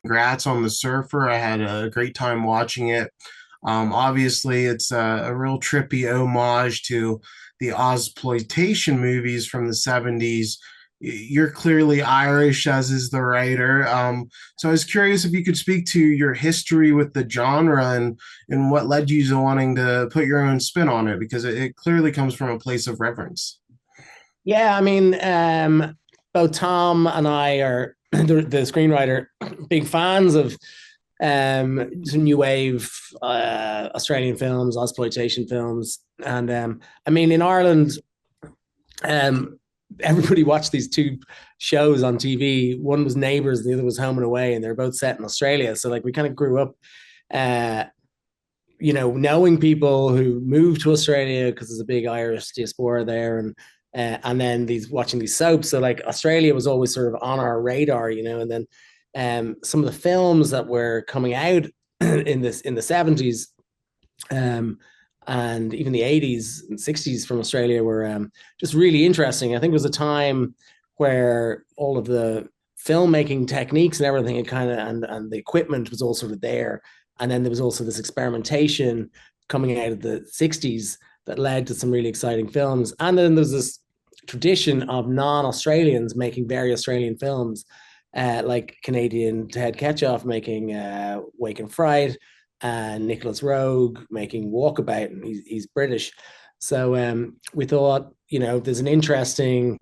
Congrats on The Surfer. I had a great time watching it. Obviously, it's a real trippy homage to the Ozploitation movies from the 70s. You're clearly Irish, as is the writer. So I was curious if you could speak to your history with the genre and what led you to wanting to put your own spin on it, because it clearly comes from a place of reverence. Yeah, I mean, both Tom and I are the screenwriter, big fans of some new wave Australian films, exploitation films, and I mean, in Ireland, um, everybody watched these two shows on TV. One was Neighbours, the other was Home and Away, and they're both set in Australia. So like we kind of grew up, uh, knowing people who moved to Australia because there's a big Irish diaspora there, and then these watching these soaps. So like Australia was always sort of on our radar, and then some of the films that were coming out in the 70s, um, and even the 80s and 60s from Australia were just really interesting. I think it was a time where all of the filmmaking techniques and everything and and the equipment was all sort of there. And then there was also this experimentation coming out of the 60s that led to some really exciting films. And then there's this tradition of non-Australians making very Australian films, like Canadian Ted Ketchoff making Wake and Fright, and Nicholas Rogue making Walkabout, and he's British. So we thought, there's an interesting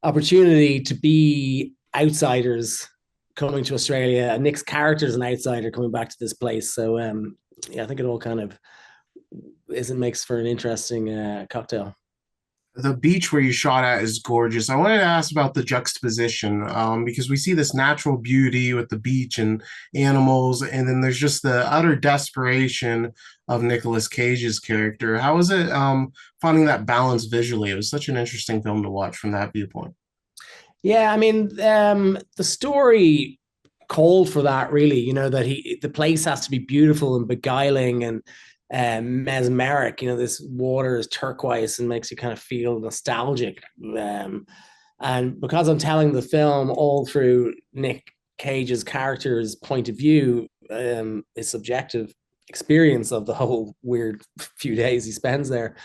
opportunity to be outsiders coming to Australia. And Nick's character is an outsider coming back to this place. So yeah, I think it all kind of makes for an interesting cocktail. The beach where you shot at is gorgeous. I wanted to ask about the juxtaposition, because we see this natural beauty with the beach and animals, and then there's just the utter desperation of Nicolas Cage's character. How was it finding that balance visually? It was such an interesting film to watch from that viewpoint. Yeah, I mean, the story called for that really, that the place has to be beautiful and beguiling and mesmeric. This water is turquoise and makes you kind of feel nostalgic. And because I'm telling the film all through Nick Cage's character's point of view, his subjective experience of the whole weird few days he spends there,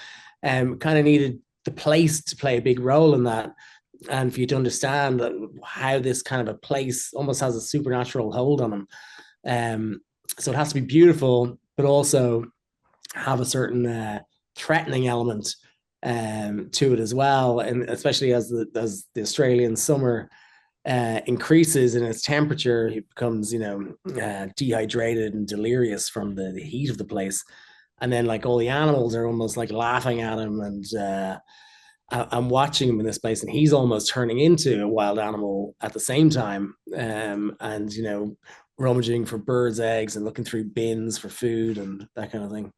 kind of needed the place to play a big role in that, and for you to understand how this kind of a place almost has a supernatural hold on him. So it has to be beautiful, but also have a certain threatening element to it as well, and especially as the Australian summer increases in its temperature, it becomes dehydrated and delirious from the heat of the place, and then like all the animals are almost like laughing at him, and I'm watching him in this place, and he's almost turning into a wild animal at the same time, and rummaging for birds' eggs and looking through bins for food and that kind of thing.